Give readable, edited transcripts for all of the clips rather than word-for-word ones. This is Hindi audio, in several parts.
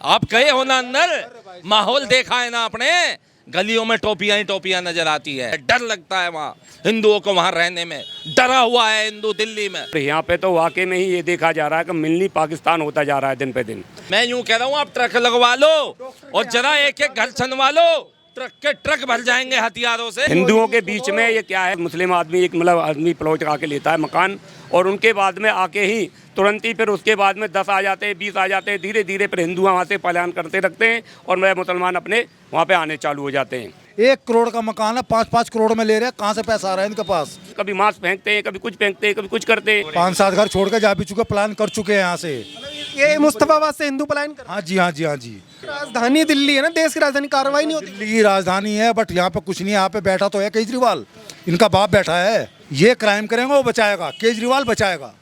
आप गए हो ना अंदर, माहौल देखा है ना आपने, गलियों में टोपियां ही टोपियां नजर आती है, डर लगता है वहाँ हिंदुओं को, वहाँ रहने में डरा हुआ है हिंदू दिल्ली में। तो यहाँ पे तो वाकई में ही ये देखा जा रहा है कि मिनी पाकिस्तान होता जा रहा है दिन पे दिन। मैं यूं कह रहा हूँ, आप ट्रक लगवा लो और जरा एक एक घर छनवा लो, ट्रक के ट्रक भर जाएंगे हथियारों से। हिंदुओं के बीच में ये क्या है, मुस्लिम आदमी एक मतलब आदमी प्लॉट आके लेता है मकान, और उनके बाद में आके ही तुरंत ही फिर उसके बाद में 10 आ जाते हैं, 20 आ जाते हैं, धीरे धीरे फिर हिंदू वहाँ से पलायन करते रखते हैं और मैं मुसलमान अपने वहाँ पे आने चालू हो जाते हैं। 1 करोड़ का मकान है, 5-5 करोड़ में ले रहे हैं, कहाँ से पैसा आ रहा है इनके पास। कभी मांस फेंकते हैं, कभी कुछ फेंकते हैं, कभी कुछ करते हैं। 5-7 घर छोड़ के जा भी चुके, प्लान कर चुके हैं यहाँ से। ये मुस्तफाबाद से हिंदू पलायन कर, हाँ जी, हाँ जी, हाँ जी। राजधानी दिल्ली है ना, देश की राजधानी, कार्रवाई नहीं होती। दिल्ली की राजधानी है, बट यहाँ पे कुछ नहीं है। यहाँ पे बैठा तो है केजरीवाल, इनका बाप बैठा है। ये क्राइम करेंगे वो बचाएगा, केजरीवाल बचाएगा,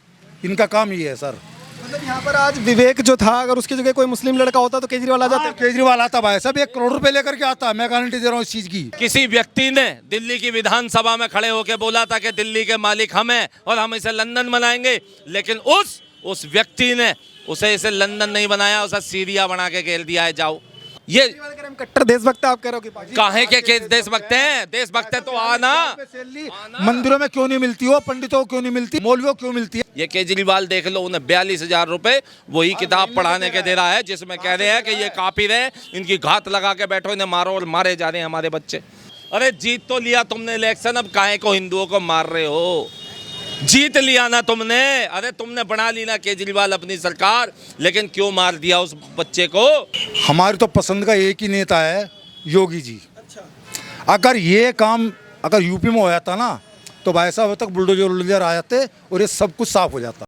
इनका काम ये है सर। मतलब यहाँ पर आज विवेक जो था, अगर उसकी जगह कोई मुस्लिम लड़का होता तो केजरीवाल आ जाते। केजरीवाल आता भाई सब 1 करोड़ रुपए लेकर के आता है, मैं गारंटी दे रहा हूँ इस चीज की। किसी व्यक्ति ने दिल्ली की विधानसभा में खड़े होकर बोला था कि दिल्ली के मालिक हम हैं और हम इसे लंदन बनाएंगे, लेकिन उस व्यक्ति ने इसे लंदन नहीं बनाया, उसे सीरिया बना के घेर दिया है। जाओ, ये कट्टर देशभक्त आप कह रहे हो कि काहे के देशभक्त हैं? देशभक्त है तो आना। मंदिरों में क्यों नहीं मिलती हो, पंडितों को क्यों नहीं मिलती, मौलवियों क्यों मिलती है? ये केजरीवाल देख लो, उन्हें 42,000 रुपए वही किताब पढ़ाने के दे रहा है जिसमें कह रहे हैं कि ये काफिर है, इनकी घात लगा के बैठो, इन्हें मारो और मारे जा रहे हैं हमारे बच्चे। अरे जीत तो लिया तुमने इलेक्शन, अब काहे को हिंदुओं को मार रहे हो? जीत लिया ना तुमने, अरे तुमने बना ली ना केजरीवाल अपनी सरकार, लेकिन क्यों मार दिया उस बच्चे को? हमारी तो पसंद का एक ही नेता है, योगी जी। अगर ये काम अगर यूपी में हो जाता ना, तो भाई साहब अब तक बुलडोजर आ जाते और ये सब कुछ साफ हो जाता।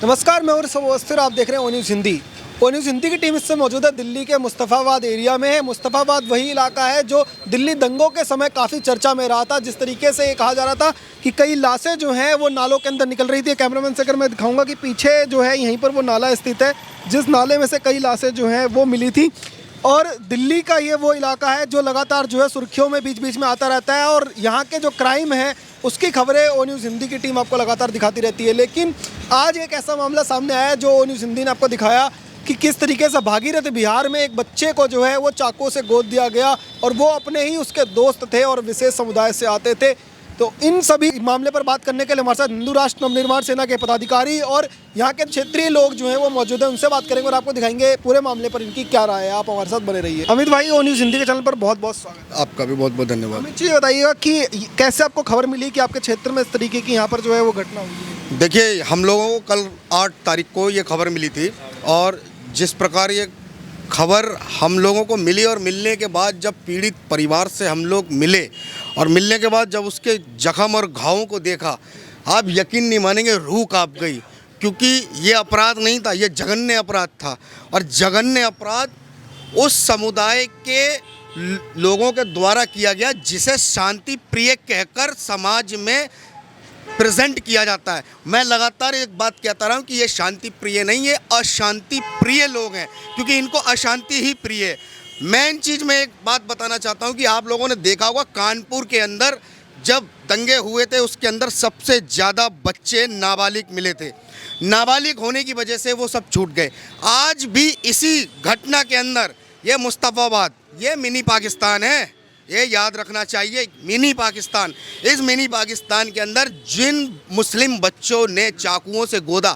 नमस्कार, मैं और सब आप देख रहे हैं ओ न्यूज़ हिंदी। ओ न्यूज़ हिंदी की टीम इससे मौजूद है दिल्ली के मुस्तफाबाद एरिया में है। मुस्तफाबाद वही इलाका है जो दिल्ली दंगों के समय काफ़ी चर्चा में रहा था। जिस तरीके से ये कहा जा रहा था कि कई लाशें जो हैं वो नालों के अंदर निकल रही थी। कैमरामैन से अगर मैं दिखाऊंगा कि पीछे जो है यहीं पर वो नाला स्थित है, जिस नाले में से कई लाशें जो हैं वो मिली थी। और दिल्ली का ये वो इलाका है जो लगातार जो है सुर्खियों में बीच बीच में आता रहता है, और यहाँ के जो क्राइम है उसकी खबरें ओ न्यूज़ हिंदी की टीम आपको लगातार दिखाती रहती है। लेकिन आज एक ऐसा मामला सामने आया है जो ओ न्यूज़ हिंदी ने आपको दिखाया कि किस तरीके से भागीरथ बिहार में एक बच्चे को जो है वो चाकू से गोद दिया गया, और वो अपने ही उसके दोस्त थे और विशेष समुदाय से आते थे। तो इन सभी मामले पर बात करने के लिए हमारे साथ हिंदू राष्ट्र नवनिर्माण सेना के पदाधिकारी और यहाँ के क्षेत्रीय लोग जो हैं वो मौजूद हैं, उनसे बात करेंगे और आपको दिखाएंगे पूरे मामले पर इनकी क्या राय है। आप हमारे साथ बने रहिए। अमित भाई, ओ न्यूज़ हिंदी के चैनल पर बहुत बहुत स्वागत है। आपका भी बहुत बहुत धन्यवाद। अमित जी, बताइएगा कि कैसे आपको खबर मिली कि आपके क्षेत्र में इस तरीके की यहाँ पर जो है वो घटना हुई है? देखिए, हम लोगों को कल 8 तारीख को ये खबर मिली थी, और जिस प्रकार ये खबर हम लोगों को मिली और मिलने के बाद जब पीड़ित परिवार से हम लोग मिले और मिलने के बाद जब उसके जख्म और घावों को देखा, आप यकीन नहीं मानेंगे, रूह कांप गई। क्योंकि ये अपराध नहीं था, ये जघन्य अपराध था, और जघन्य अपराध उस समुदाय के लोगों के द्वारा किया गया जिसे शांति प्रिय कहकर समाज में प्रेजेंट किया जाता है। मैं लगातार एक बात कहता रहा हूँ कि ये शांति प्रिय नहीं, ये अशांति प्रिय लोग हैं, क्योंकि इनको अशांति ही प्रिय है। मैं इन चीज़ में एक बात बताना चाहता हूँ कि आप लोगों ने देखा होगा, कानपुर के अंदर जब दंगे हुए थे उसके अंदर सबसे ज़्यादा बच्चे नाबालिग मिले थे। नाबालिग होने की वजह से वो सब छूट गए। आज भी इसी घटना के अंदर ये मुस्तफाबाद, ये मिनी पाकिस्तान है, ये याद रखना चाहिए, मिनी पाकिस्तान। इस मिनी पाकिस्तान के अंदर जिन मुस्लिम बच्चों ने चाकुओं से गोदा,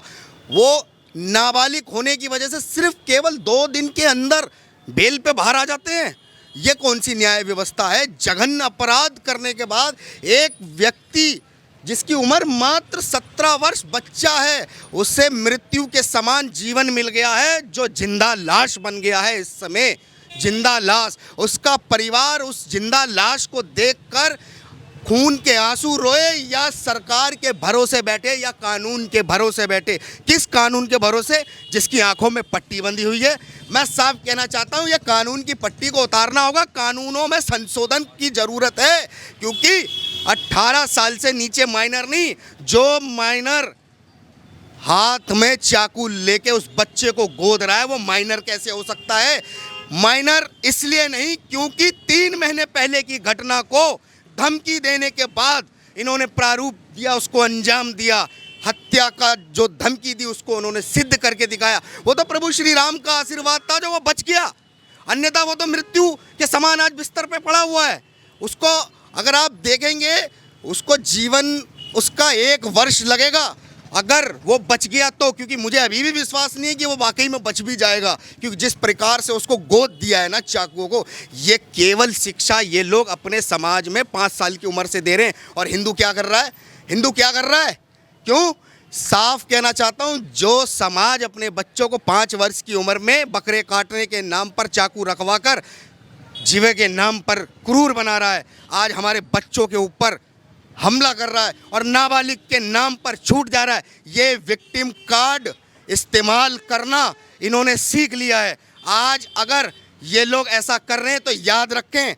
वो नाबालिग होने की वजह से सिर्फ केवल 2 दिन के अंदर बेल पे बाहर आ जाते हैं। ये कौन सी न्याय व्यवस्था है? जघन्य अपराध करने के बाद एक व्यक्ति जिसकी उम्र मात्र 17 वर्ष बच्चा है, उससे मृत्यु के समान जीवन मिल गया है, जो जिंदा लाश बन गया है इस समय, जिंदा लाश। उसका परिवार उस जिंदा लाश को देखकर खून के आंसू रोए, या सरकार के भरोसे बैठे या कानून के भरोसे बैठे। किस कानून के भरोसे? जिसकी आंखों में पट्टी बंधी हुई है। मैं साफ कहना चाहता हूं, ये कानून की पट्टी को उतारना होगा, कानूनों में संशोधन की ज़रूरत है, क्योंकि 18 साल से नीचे माइनर नहीं, जो माइनर हाथ में चाकू लेके उस बच्चे को गोद रहा है वो माइनर कैसे हो सकता है? माइनर इसलिए नहीं क्योंकि 3 महीने पहले की घटना को धमकी देने के बाद इन्होंने प्रारूप दिया, उसको अंजाम दिया। हत्या का जो धमकी दी उसको उन्होंने सिद्ध करके दिखाया। वो तो प्रभु श्री राम का आशीर्वाद था जो वो बच गया, अन्यथा वो तो मृत्यु के समान आज बिस्तर पे पड़ा हुआ है। उसको अगर आप देखेंगे, उसको जीवन उसका 1 वर्ष लगेगा अगर वो बच गया तो, क्योंकि मुझे अभी भी विश्वास नहीं है कि वो वाकई में बच भी जाएगा, क्योंकि जिस प्रकार से उसको गोद दिया है ना चाकुओं को, ये केवल शिक्षा ये लोग अपने समाज में 5 साल की उम्र से दे रहे हैं। और हिंदू क्या कर रहा है? हिंदू क्या कर रहा है? क्यों? साफ कहना चाहता हूँ, जो समाज अपने बच्चों को 5 वर्ष की उम्र में बकरे काटने के नाम पर चाकू रखवा कर जीवे के नाम पर क्रूर बना रहा है, आज हमारे बच्चों के ऊपर हमला कर रहा है और नाबालिग के नाम पर छूट जा रहा है। ये विक्टिम कार्ड इस्तेमाल करना इन्होंने सीख लिया है। आज अगर ये लोग ऐसा कर रहे हैं तो याद रखें,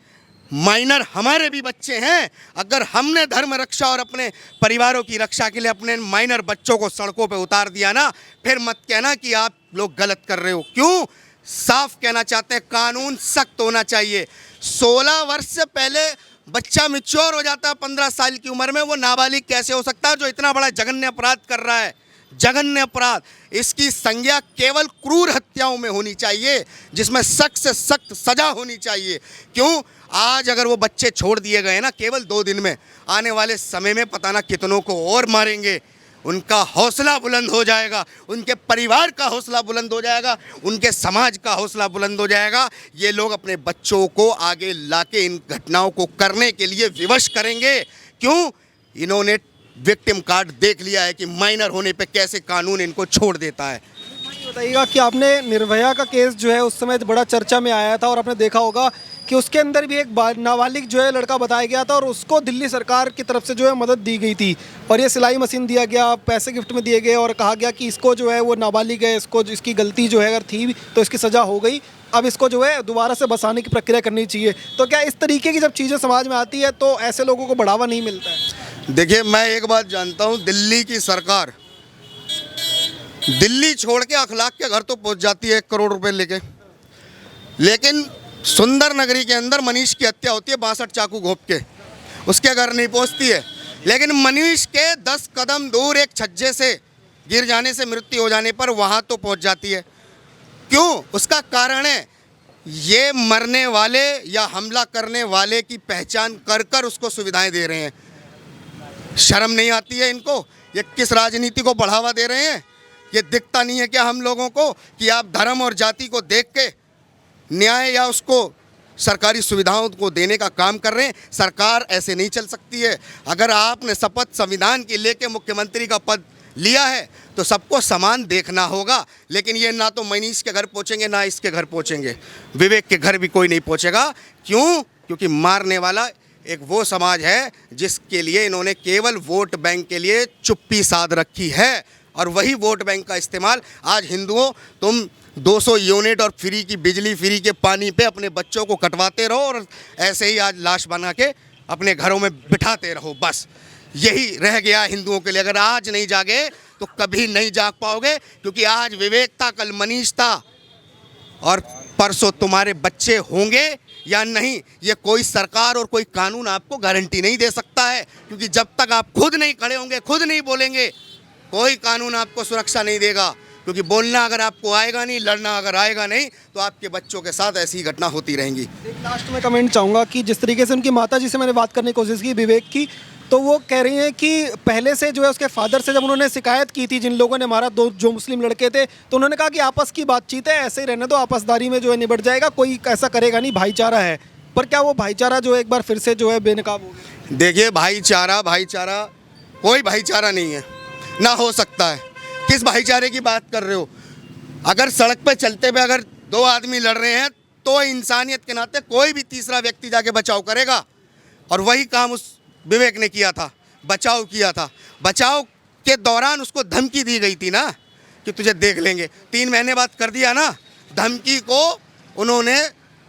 माइनर हमारे भी बच्चे हैं। अगर हमने धर्म रक्षा और अपने परिवारों की रक्षा के लिए अपने माइनर बच्चों को सड़कों पे उतार दिया ना, फिर मत कहना कि आप लोग गलत कर रहे हो। क्यों? साफ कहना चाहते हैं, कानून सख्त होना चाहिए। 16 वर्ष से पहले बच्चा मैच्योर हो जाता है 15 साल की उम्र में, वो नाबालिग कैसे हो सकता है जो इतना बड़ा जघन्य अपराध कर रहा है? जघन्य अपराध, इसकी संज्ञा केवल क्रूर हत्याओं में होनी चाहिए, जिसमें सख्त से सख्त सजा होनी चाहिए। क्यों? आज अगर वो बच्चे छोड़ दिए गए ना केवल 2 दिन में, आने वाले समय में पता ना कितनों को और मारेंगे। उनका हौसला बुलंद हो जाएगा, उनके परिवार का हौसला बुलंद हो जाएगा, उनके समाज का हौसला बुलंद हो जाएगा। ये लोग अपने बच्चों को आगे लाके इन घटनाओं को करने के लिए विवश करेंगे। क्यों? इन्होंने विक्टिम कार्ड देख लिया है कि माइनर होने पे कैसे कानून इनको छोड़ देता है। बताइएगा कि आपने निर्भया का केस जो है उस समय बड़ा चर्चा में आया था और आपने देखा होगा कि उसके अंदर भी एक नाबालिग जो है लड़का बताया गया था और उसको दिल्ली सरकार की तरफ से जो है मदद दी गई थी और ये सिलाई मशीन दिया गया, पैसे गिफ्ट में दिए गए और कहा गया कि इसको जो है वो नाबालिग है, इसको इसकी गलती जो है अगर थी तो इसकी सज़ा हो गई, अब इसको जो है दोबारा से बसाने की प्रक्रिया करनी चाहिए। तो क्या इस तरीके की जब चीज़ें समाज में आती है तो ऐसे लोगों को बढ़ावा नहीं मिलता है? देखिए, मैं एक बात जानता हूँ, दिल्ली की सरकार दिल्ली छोड़ के अखलाक के घर तो पहुँच जाती है 1 करोड़ रुपए लेके, लेकिन सुंदर नगरी के अंदर मनीष की हत्या होती है 62 चाकू घोंप के, उसके घर नहीं पहुंचती है। लेकिन मनीष के 10 कदम दूर एक छज्जे से गिर जाने से मृत्यु हो जाने पर वहां तो पहुंच जाती है। क्यों? उसका कारण है ये मरने वाले या हमला करने वाले की पहचान कर कर उसको सुविधाएं दे रहे हैं। शर्म नहीं आती है इनको? ये किस राजनीति को बढ़ावा दे रहे हैं? ये दिखता नहीं है क्या हम लोगों को कि आप धर्म और जाति को देख के न्याय या उसको सरकारी सुविधाओं को देने का काम कर रहे हैं? सरकार ऐसे नहीं चल सकती है। अगर आपने शपथ संविधान की लेके मुख्यमंत्री का पद लिया है तो सबको समान देखना होगा। लेकिन ये ना तो मनीष के घर पहुंचेंगे ना इसके घर पहुंचेंगे, विवेक के घर भी कोई नहीं पहुंचेगा। क्यों? क्योंकि मारने वाला एक वो समाज है जिसके लिए इन्होंने केवल वोट बैंक के लिए चुप्पी साध रखी है, और वही वोट बैंक का इस्तेमाल आज हिंदुओं, तुम 200 यूनिट और फ्री की बिजली, फ्री के पानी पे अपने बच्चों को कटवाते रहो और ऐसे ही आज लाश बना के अपने घरों में बिठाते रहो। बस यही रह गया हिंदुओं के लिए। अगर आज नहीं जागे तो कभी नहीं जाग पाओगे, क्योंकि आज विवेक था, कल मनीष था और परसों तुम्हारे बच्चे होंगे या नहीं, ये कोई सरकार और कोई कानून आपको गारंटी नहीं दे सकता है। क्योंकि जब तक आप खुद नहीं खड़े होंगे, खुद नहीं बोलेंगे, कोई कानून आपको सुरक्षा नहीं देगा। क्योंकि बोलना अगर आपको आएगा नहीं, लड़ना अगर आएगा नहीं, तो आपके बच्चों के साथ ऐसी ही घटना होती रहेंगी। एक लास्ट में कमेंट चाहूँगा कि जिस तरीके से उनकी माता जी से मैंने बात करने की कोशिश की विवेक की, तो वो कह रही हैं कि पहले से जो है उसके फादर से जब उन्होंने शिकायत की थी जिन लोगों ने मारा, 2 जो मुस्लिम लड़के थे, तो उन्होंने कहा कि आपस की बातचीत है, ऐसे ही रहने दो, आपसदारी में जो है निबट जाएगा, कोई ऐसा करेगा नहीं, भाईचारा है। पर क्या वो भाईचारा जो है एक बार फिर से जो है बेनकाब हो गया? देखिए, भाईचारा कोई भाईचारा नहीं है, ना हो सकता है। किस भाईचारे की बात कर रहे हो? अगर सड़क पे चलते हुए अगर 2 आदमी लड़ रहे हैं तो इंसानियत के नाते कोई भी तीसरा व्यक्ति जाके बचाव करेगा, और वही काम उस विवेक ने किया था, बचाव किया था। बचाव के दौरान उसको धमकी दी गई थी ना कि तुझे देख लेंगे, 3 महीने बाद कर दिया ना, धमकी को उन्होंने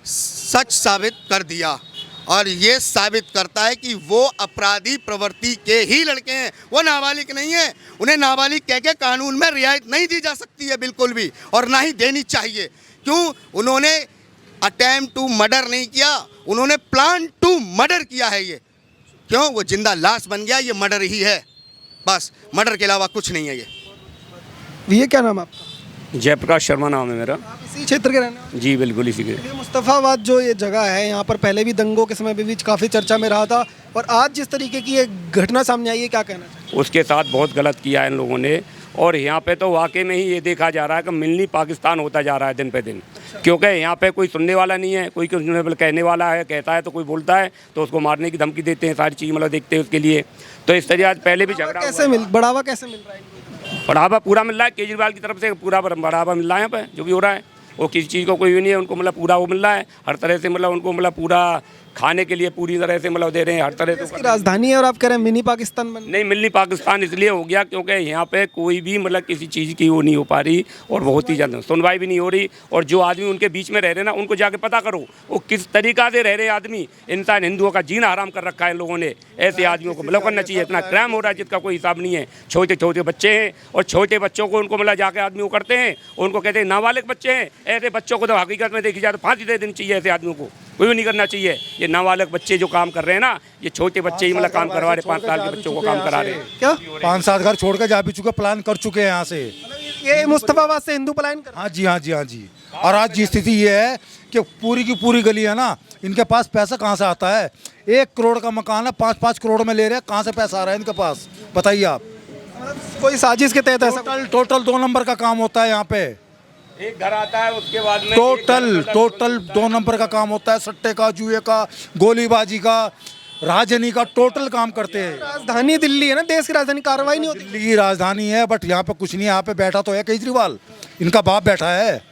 सच साबित कर दिया। और ये साबित करता है कि वो अपराधी प्रवृत्ति के ही लड़के हैं, वो नाबालिग नहीं है। उन्हें नाबालिग कह के कानून में रियायत नहीं दी जा सकती है बिल्कुल भी, और ना ही देनी चाहिए। क्यों? उन्होंने अटेम्प्ट टू मर्डर नहीं किया, उन्होंने प्लान टू मर्डर किया है। ये क्यों? वो जिंदा लाश बन गया, ये मर्डर ही है। बस मर्डर के अलावा कुछ नहीं है ये। ये क्या नाम है आपका? जयप्रकाश शर्मा नाम है मेरा। आप इसी क्षेत्र के रहने वाले? जी बिल्कुल इसी के। ये मुस्तफ़ाबाद जो ये जगह है, यहाँ पर पहले भी दंगों के समय भी काफ़ी चर्चा में रहा था, और आज जिस तरीके की ये घटना सामने आई है, क्या कहना चाहिए? उसके साथ बहुत गलत किया है इन लोगों ने। और यहाँ पे तो वाकई में ही ये देखा जा रहा है कि मिनी पाकिस्तान होता जा रहा है दिन पे दिन, क्योंकि यहाँ पे कोई सुनने वाला नहीं है, कोई कहने वाला है, कहता है तो कोई बोलता है तो उसको मारने की धमकी देते हैं, सारी चीज़ मतलब देखते हैं उसके लिए। तो इस तरह आज पहले भी झगड़ा बढ़ावा कैसे मिल रहा है इनको? बढ़ावा पूरा मिल रहा है, केजरीवाल की तरफ से पूरा बढ़ावा मिल रहा है यहाँ पे जो भी हो रहा है। वो किसी चीज़ को कोई भी नहीं है, उनको मतलब पूरा वो मिल रहा है हर तरह से, मतलब उनको मतलब पूरा खाने के लिए पूरी तरह से मतलब दे रहे हैं हर तरह से। इसकी राजधानी है और आप कह रहे हैं मिनी पाकिस्तान बन? नहीं, मिनी पाकिस्तान इसलिए हो गया क्योंकि यहाँ पे कोई भी मतलब किसी चीज़ की वो नहीं हो पा रही, और बहुत ही ज़्यादा सुनवाई भी नहीं हो रही। और जो आदमी उनके बीच में रह रहे हैं ना, उनको जाके पता करो वो किस तरीक़ा से रह रहे हैं आदमी। इंसान हिंदुओं का जीना हराम कर रखा है इन लोगों ने। ऐसे आदमियों को मतलब करना चाहिए। इतना क्राइम हो रहा है जिसका कोई हिसाब नहीं है। छोटे छोटे बच्चे हैं, और छोटे बच्चों को उनको मतलब जाके आदमी वो करते हैं, उनको कहते हैं नाबालिग बच्चे हैं। ऐसे बच्चों को तो हकीकत में देखी जाए तो फांसी दे देनी चाहिए। ऐसे आदमियों को कोई भी नहीं करना चाहिए। ये नाबालिग बच्चे जो काम कर रहे हैं ना, ये छोटे बच्चे ही मतलब काम करवा रहे, 5 साल के बच्चों को काम करा रहे हैं। क्या 5-7 घर छोड़ के जा भी चुके, प्लान कर चुके हैं यहाँ से। ये मुस्तफ़ाबाद से हिंदू पलायन कर? हाँ जी, हाँ जी, हाँ जी। और आज की स्थिति ये है कि पूरी की पूरी गली है ना, इनके पास पैसा कहाँ से आता है? 1 करोड़ का मकान है, 5-5 करोड़ में ले रहे हैं, कहाँ से पैसा आ रहा है इनके पास? बताइए आप। कोई साजिश के तहत ऐसा? टोटल 2 नंबर का काम होता है यहाँ पे। एक घर आता है, उसके बाद में टोटल 2 नंबर का काम होता है। सट्टे का, जुए का, गोलीबाजी का, राजनी का टोटल काम करते हैं। राजधानी दिल्ली है ना, देश की राजधानी, कार्रवाई नहीं होती? दिल्ली की राजधानी है, बट यहाँ पे कुछ नहीं है। यहाँ पे बैठा तो है केजरीवाल, इनका बाप बैठा है।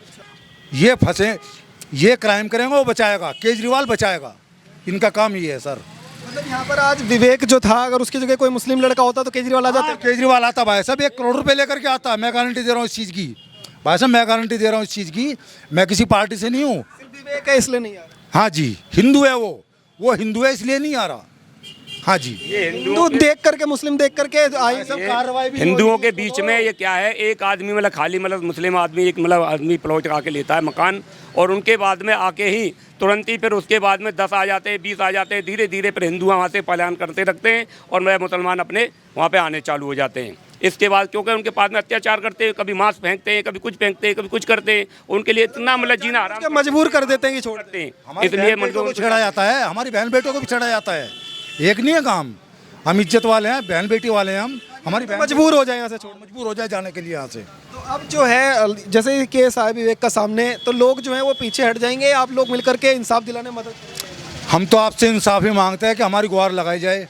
ये फंसे, ये क्राइम करेंगे, वो बचाएगा, केजरीवाल बचाएगा। इनका काम ये है सर। मतलब यहाँ पर आज विवेक जो था, अगर उसकी जगह कोई मुस्लिम लड़का होता तो केजरीवाल आ जाता? केजरीवाल आता भाई साहब, 1 करोड़ रुपए लेकर के आता। मैं गारंटी दे रहा हूँ इस चीज़ की भाई साहब, मैं गारंटी दे रहा हूँ इस चीज़ की। मैं किसी पार्टी से नहीं हूँ। सिर्फ विवेक है इसलिए नहीं आ रहा? हाँ जी, हिंदू है वो हिंदू है इसलिए नहीं आ रहा। हाँ जी, ये हिंदू देख करके, मुस्लिम देख करके आई सब कार्रवाई भी हिंदुओं के बीच में ये क्या है, एक आदमी मतलब खाली मतलब मुस्लिम आदमी एक मतलब आदमी प्लॉट आके लेता है मकान, और उनके बाद में आके ही तुरंत ही फिर उसके बाद में 10 आ जाते हैं, 20 आ जाते हैं, धीरे धीरे फिर हिंदू वहाँ से पलायन करते रखते हैं, और मैं मुसलमान अपने वहाँ पे आने चालू हो जाते हैं। इसके बाद क्योंकि उनके पास में अत्याचार करते हैं, कभी मांस फेंकते हैं, कभी कुछ फेंकते हैं, कभी कुछ करते हैं, उनके लिए इतना मतलब जीना आराम मजबूर कर देते हैं कि छोड़ करते हैं। इसलिए को छेड़ा जाता है, हमारी बहन बेटों को भी छेड़ा जाता है। एक नहीं है काम, हम इज्जत वाले हैं, बहन बेटी वाले हैं हम। हमारी बहन मजबूर हो जाए यहाँ से छोड़, मजबूर हो जाए जाने के लिए यहाँ से। तो अब जो है, जैसे ये केस आए विवेक का सामने, तो लोग जो है वो पीछे हट जाएंगे, आप लोग मिलकर के इंसाफ दिलाने मदद? हम तो आपसे इंसाफ ही मांगते हैं कि हमारी गुहार लगाई जाए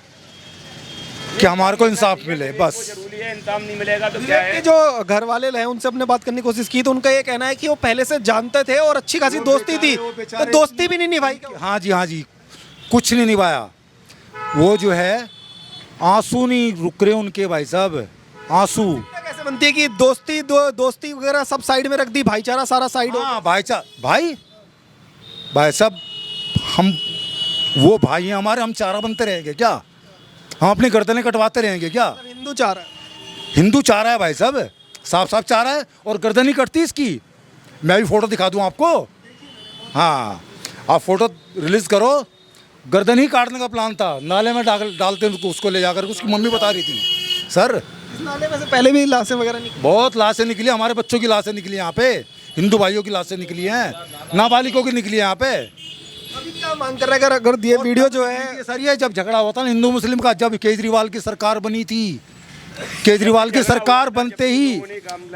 कि हमारे को इंसाफ मिले, बस। जरूरी है, इंसाफ नहीं मिलेगा तो क्या विवेक है। के जो घर वाले हैं उनसे अपने बात करने की कोशिश की, तो उनका ये कहना है कि वो पहले से जानते थे और अच्छी खासी दोस्ती थी, तो दोस्ती भी नहीं निभाई। हाँ जी, हाँ जी, कुछ नहीं निभाया। वो जो है आंसू नहीं रुक रहे उनके भाई साहब, आंसू। कैसे बनती है कि दोस्ती वगैरह सब साइड में रख दी, भाईचारा सारा साइड हो? हाँ भाई साहब, हम वो भाई हैं हमारे, हम चारा बनते रहेंगे क्या? हम अपनी गर्दनें कटवाते रहेंगे क्या? हिंदू चाह रहा है, हिंदू चाह रहा है भाई साहब, साफ साफ चाह रहा है, और गर्दन ही कटती इसकी। मैं भी फोटो दिखा दूं आपको। हाँ, आप फोटो रिलीज करो। गर्दन ही काटने का प्लान था, नाले में डालते उसको ले जाकर, उसकी मम्मी बता रही थी। सर, इस नाले में से पहले भी लाशें वगैरह निकली? बहुत लाशें निकली, हमारे बच्चों की लाशें निकली यहाँ पे, हिंदू भाइयों की लाशें निकली हैं, नाबालिगों की निकली यहाँ पे। अभी क्या मांग कर रहे हैं? अगर ये वीडियो जो है, सर, ये जब झगड़ा होता ना हिंदू मुस्लिम का, जब केजरीवाल की सरकार बनी थी, केजरीवाल की सरकार बनते ही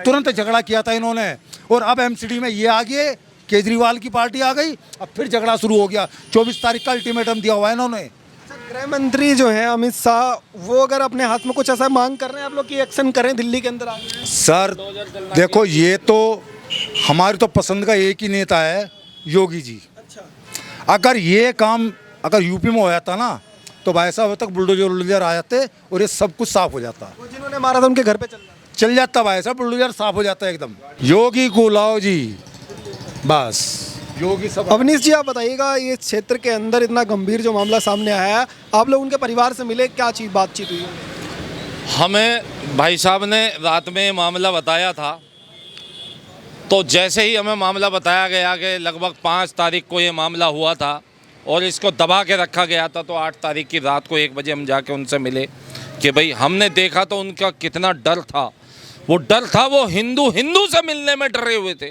तुरंत झगड़ा किया था इन्होंने, और अब एमसीडी में ये आ गए, केजरीवाल की पार्टी आ गई, अब फिर झगड़ा शुरू हो गया। 24 तारीख का अल्टीमेटम दिया हुआ है इन्होंने। गृह मंत्री जो है अमित शाह, वो अगर अपने हाथ में कुछ ऐसा मांग कर रहे हैं आप लोग की एक्शन करें दिल्ली के अंदर आगे? सर देखो, ये तो हमारी तो पसंद का एक ही नेता है, योगी जी। अगर ये काम अगर यूपी में हो जाता ना, तो भाई साहब तक बुलडोजर आ जाते और ये सब कुछ साफ हो जाता। वो जिन्होंने मारा था उनके घर पे चल जाता भाई साहब, बुलडोजर साफ हो जाता है एकदम। योगी को लाओ जी, बस योगी सब। अवनीश जी, आप बताइएगा, ये क्षेत्र के अंदर इतना गंभीर जो मामला सामने आया है, आप लोग उनके परिवार से मिले, क्या चीज़ बातचीत हुई? हमें भाई साहब ने रात में मामला बताया था, तो जैसे ही हमें मामला बताया गया कि लगभग 5 तारीख को ये मामला हुआ था और इसको दबा के रखा गया था, तो 8 तारीख की रात को 1 बजे हम जाके उनसे मिले। कि भाई हमने देखा तो उनका कितना डर था। वो हिंदू से मिलने में डरे हुए थे।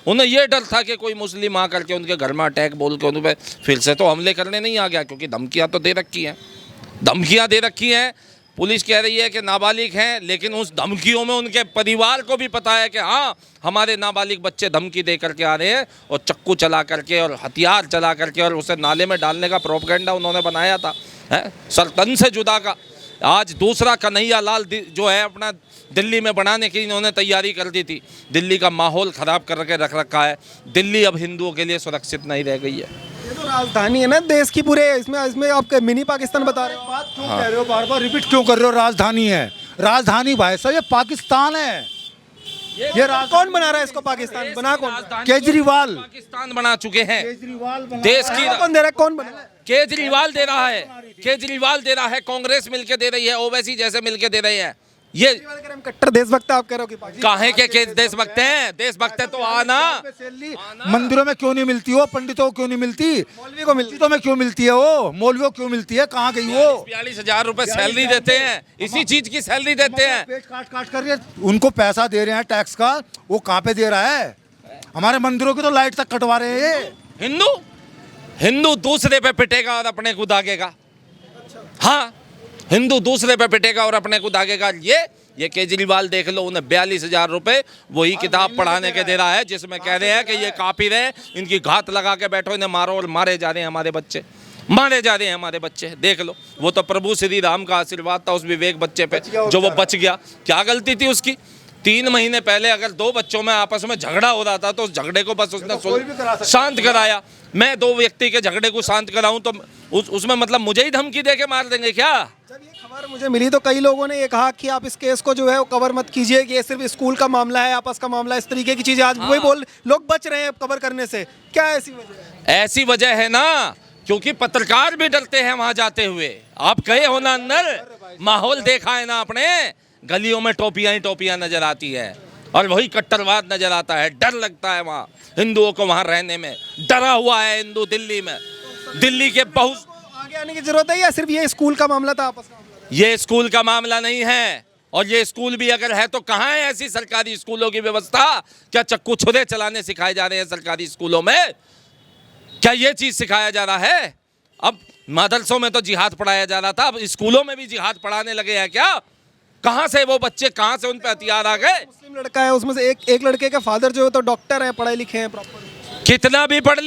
उन्हें ये डर था कि कोई मुस्लिम आ करके उनके घर में अटैक बोल के उन पर फिर से तो हमले करने नहीं आ गया, क्योंकि धमकियां तो दे रखी हैं। पुलिस कह रही है कि नाबालिग हैं, लेकिन उस धमकियों में उनके परिवार को भी पता है कि हाँ, हमारे नाबालिग बच्चे धमकी दे करके आ रहे हैं, और चक्कू चला करके और हथियार चला करके और उसे नाले में डालने का प्रोपगेंडा उन्होंने बनाया था, है सर तन से जुदा का। आज दूसरा कन्हैया लाल जो है अपना दिल्ली में बनाने की इन्होंने तैयारी कर दी थी। दिल्ली का माहौल ख़राब करके रख रखा है। दिल्ली अब हिंदुओं के लिए सुरक्षित नहीं रह गई है। ये तो राजधानी है ना देश की पूरे, इसमें आप मिनी पाकिस्तान बता रहे हो। बात क्यों कह रहे हो, बार बार रिपीट क्यों कर रहे हो? राजधानी है, राजधानी भाई साहब, ये पाकिस्तान है। ये कौन बना रहा है इसको? पाकिस्तान बना कौन? केजरीवाल। पाकिस्तान बना चुके हैं। केजरीवाल देश की कौन दे रहा है? कौन बना रहा है? केजरीवाल दे रहा है, कांग्रेस मिलके दे रही है, ओवैसी जैसे मिलके दे रहे हैं। ये कट्टर देशभक्त आप कह रहे हो कि पाकिस्तान? काहे के देशभक्त हैं? देशभक्त है तो आना। मंदिरों में क्यों नहीं मिलती हो? पंडितों को क्यों नहीं मिलती? मौलवी को मिलती तो में क्यों मिलती है वो? मौलवियों क्यों मिलती है? कहाँ गई वो? 42,000 रुपए सैलरी देते हैं, इसी चीज की सैलरी देते हैं। पेट काट कर उनको पैसा दे रहे हैं टैक्स का, वो कहाँ पे दे रहा है? हमारे मंदिरों की तो लाइट तक कटवा रहे हैं ये। हिंदू दूसरे पे पिटेगा और अपने को दागेगा। हाँ, हिंदू दूसरे पे पिटेगा और अपने को दागेगा। ये केजरीवाल देख लो, उन्हें 42,000 रुपए वही किताब पढ़ाने के दे रहा है, जिसमें कह रहे हैं कि ये काफिर है, इनकी घात लगा के बैठो, इन्हें मारो, और मारे जा रहे हैं हमारे बच्चे। देख लो, वो तो प्रभु श्री राम का आशीर्वाद था उस विवेक बच्चे पे, जो वो बच गया। क्या गलती थी उसकी? 3 महीने पहले अगर 2 बच्चों में आपस में झगड़ा हो रहा था तो उस झगड़े को बस उसने शांत कराया। मैं 2 व्यक्ति के झगड़े को शांत कराऊं तो उसमें मतलब मुझे ही धमकी दे के मार देंगे क्या? जब ये खबर मुझे मिली तो कई लोगों ने ये कहा कि आप इस केस को जो है वो कवर मत कीजिए, कि ये सिर्फ स्कूल का मामला है, आपस का मामला है, इस तरीके की चीजें आज वही बोल लोग बच रहे हैं कवर करने से। क्या ऐसी वजह है? ऐसी वजह है ना, क्योंकि पत्रकार भी डरते हैं वहां जाते हुए। आप गए हो ना अंदर, माहौल देखा है ना अपने, गलियों में टोपियां ही टोपियां नजर आती है और वही कट्टरवाद नजर आता है। डर लगता है वहाँ हिंदुओं को, वहाँ रहने में डरा हुआ है हिंदू। दिल्ली में, दिल्ली के बहुत आगे आने की जरूरत है, या सिर्फ ये स्कूल का मामला था, आपस का मामला था? ये स्कूल का मामला नहीं है, और ये स्कूल भी अगर है तो कहाँ है ऐसी सरकारी स्कूलों की व्यवस्था? क्या चक्कू छुरे चलाने सिखाए जा रहे हैं सरकारी स्कूलों में? क्या ये चीज सिखाया जा रहा है? अब मदरसों में तो जिहाद पढ़ाया जा रहा था, अब स्कूलों में भी जिहाद पढ़ाने लगे हैं क्या? कहाँ से वो बच्चे, कहाँ से उन पे हथियार आ गए? मुस्लिम लड़का है, उसमें से एक लड़के का फादर जो है तो डॉक्टर है, पढ़े लिखे हैं प्रॉपर। कितना भी पढ़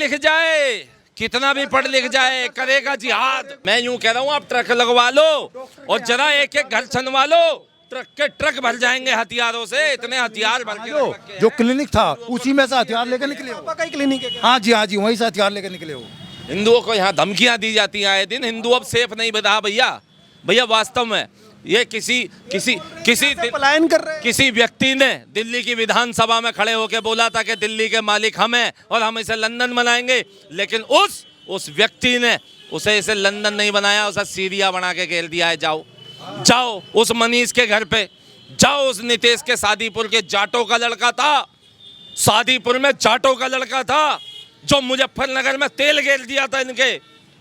लिख जाए करेगा जिहाद। मैं यूं कह रहा हूं, आप ट्रक लगवा लो और जरा एक घर छनवा लो, ट्रक भर जाएंगे हथियारों से। इतने हथियार भर के जो क्लिनिक था उसी में से हथियार लेकर निकले हो। कई क्लिनिक है। हाँ जी, वहीं से हथियार लेकर निकले हो। हिंदुओं को यहाँ धमकियां दी जाती हैं आए दिन। हिंदू अब सेफ नहीं बता भैया वास्तव में ये किसी पलायन कर रहे हैं। किसी व्यक्ति ने दिल्ली की विधानसभा में खड़े होकर बोला था कि दिल्ली के मालिक हम हैं और हम इसे लंदन बनाएंगे, लेकिन उस व्यक्ति ने इसे लंदन नहीं बनाया, उसे सीरिया बना के घेर दिया है। जाओ उस मनीष के घर पे जाओ, उस नीतीश के सादीपुर के जाटों का लड़का था, सादीपुर में जाटों का लड़का था जो मुजफ्फरनगर में तेल घेर दिया था इनके,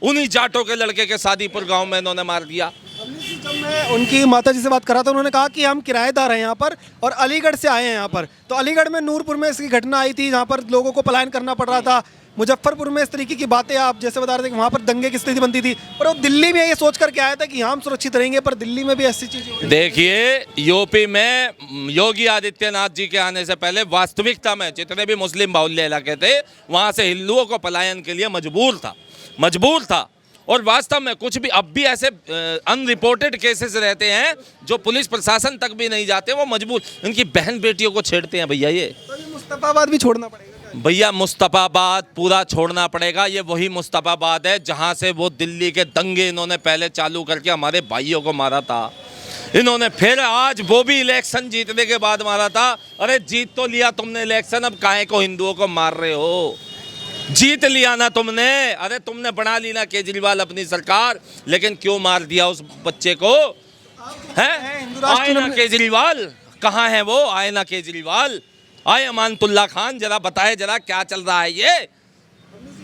उन्हीं जाटों के लड़के के सादीपुर गांव में इन्होंने मार दिया। जब मैं उनकी माता जी से बात कर रहा था, उन्होंने कहा कि हम किराएदार हैं यहाँ पर और अलीगढ़ से आए हैं यहाँ पर। तो अलीगढ़ में नूरपुर में इसकी घटना आई थी जहाँ पर लोगों को पलायन करना पड़ रहा था। मुजफ्फरपुर में इस तरीके की बातें आप जैसे बता रहे थे कि वहाँ पर दंगे की स्थिति बनती थी, और वो दिल्ली में ये सोच कर के आया था कि यहाँ हम सुरक्षित रहेंगे, पर दिल्ली में भी ऐसी चीज़ें। देखिए, यूपी में योगी आदित्यनाथ जी के आने से पहले वास्तविकता में जितने भी मुस्लिम बाहुल्य इलाके थे वहाँ से हिंदुओं को पलायन के लिए मजबूर था। और वास्तव में कुछ भी अब भी ऐसे अनरिपोर्टेड केसेस रहते हैं जो पुलिस प्रशासन तक भी नहीं जाते, वो मजबूर इनकी बहन बेटियों को छेड़ते हैं। भैया ये मुस्तफाबाद भी छोड़ना पड़ेगा। भैया मुस्तफाबाद पूरा छोड़ना पड़ेगा। ये वही मुस्तफाबाद है जहां से वो दिल्ली के दंगे इन्होंने पहले चालू करके हमारे भाइयों को मारा था। इन्होंने फिर आज वो भी इलेक्शन जीतने के बाद मारा था। अरे जीत तो लिया तुमने इलेक्शन, अब काहे को हिंदुओं को मार रहे हो? जीत लिया ना तुमने, अरे तुमने बना ली ना केजरीवाल अपनी सरकार, लेकिन क्यों मार दिया उस बच्चे को? आए ना केजरीवाल, कहाँ है वो? आए ना केजरीवाल, आए अमानतुल्लाह खान, जरा बताए जरा क्या चल रहा है ये।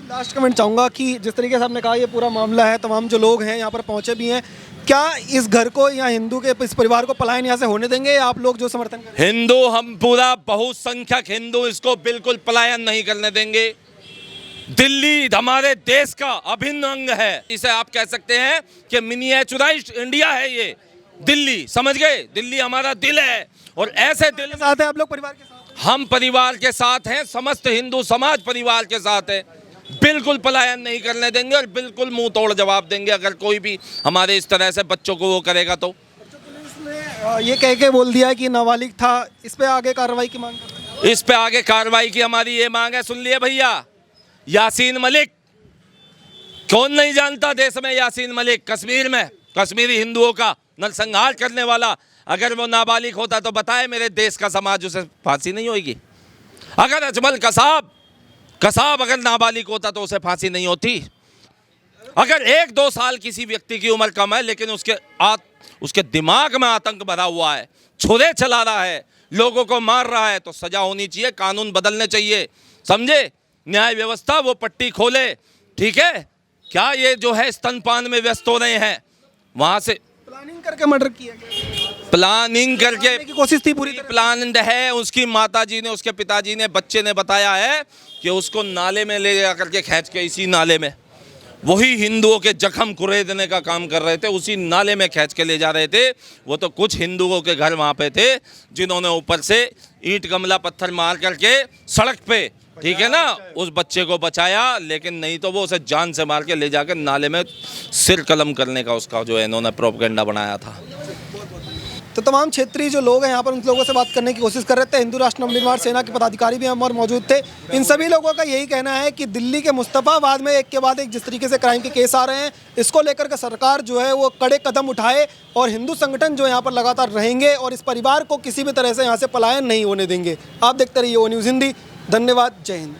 लास्ट कमेंट चाहूँगा कि जिस तरीके से आपने कहा ये पूरा मामला है, तमाम जो लोग हैं यहाँ पर पहुँचे भी हैं, क्या इस घर को या हिंदू के इस परिवार को पलायन यहाँ से होने देंगे या आप लोग जो समर्थन करें? हिंदू, हम पूरा बहुसंख्यक हिंदू इसको बिल्कुल पलायन नहीं करने देंगे। दिल्ली हमारे देश का अभिन्न अंग है। इसे आप कह सकते हैं कि मिनिएचराइज्ड इंडिया है ये दिल्ली, समझ गए? दिल्ली हमारा दिल है और ऐसे दिल के साथ है आप लोग परिवार के साथ? हम परिवार के साथ हैं, समस्त हिंदू समाज परिवार के साथ है। बिल्कुल पलायन नहीं करने देंगे और बिल्कुल मुंह तोड़ जवाब देंगे अगर कोई भी हमारे इस तरह से बच्चों को वो करेगा तो। ये कह के बोल दिया कि नाबालिग था, इस पे आगे कार्रवाई की मांग करते हैं? इस पे आगे कार्रवाई की हमारी ये मांग है। सुन लिए भैया, यासीन मलिक, कौन नहीं जानता देश में यासीन मलिक? कश्मीर में कश्मीरी हिंदुओं का नरसंहार करने वाला, अगर वो नाबालिग होता तो बताए मेरे देश का समाज उसे फांसी नहीं होगी। अगर अजमल कसाब अगर नाबालिग होता तो उसे फांसी नहीं होती। अगर 1-2 साल किसी व्यक्ति की उम्र कम है लेकिन उसके दिमाग में आतंक भरा हुआ है, छुरे चला रहा है, लोगों को मार रहा है, तो सजा होनी चाहिए, कानून बदलने चाहिए, समझे? न्याय व्यवस्था वो पट्टी खोले, ठीक है? क्या ये जो है स्तनपान में व्यस्त हो रहे हैं, वहां से प्लानिंग करके मर्डर किया गया? प्लानिंग करके की कोशिश थी पूरी तरह? प्लान्ड है। उसकी माताजी ने, उसके पिताजी ने, बच्चे ने बताया है कि उसको नाले में ले जा करके खींच के, इसी नाले में वही हिंदुओं के जख्म कुरेदने का काम कर रहे थे, उसी नाले में खींच के ले जा रहे थे। वो तो कुछ हिंदुओं के घर वहाँ पे थे जिन्होंने ऊपर से ईंट गमला पत्थर मार करके सड़क पे, ठीक है ना, उस बच्चे को बचाया, लेकिन नहीं तो वो उसे जान से मार के ले जाकर नाले में सिर कलम करने का उसका जो है इन्होंने प्रोपेगेंडा बनाया था। तो तमाम क्षेत्रीय जो लोग हैं यहाँ पर उन लोगों से बात करने की कोशिश कर रहे थे। हिंदू राष्ट्र नवनिर्माण सेना के पदाधिकारी भी हम और मौजूद थे। इन सभी लोगों का यही कहना है कि दिल्ली के मुस्तफाबाद में एक के बाद एक जिस तरीके से क्राइम के केस आ रहे हैं, इसको लेकर के सरकार जो है वो कड़े कदम उठाए और हिंदू संगठन जो यहाँ पर लगातार रहेंगे और इस परिवार को किसी भी तरह से यहाँ से पलायन नहीं होने देंगे। आप देखते रहिए ओ न्यूज़ हिंदी। धन्यवाद। जय हिंद।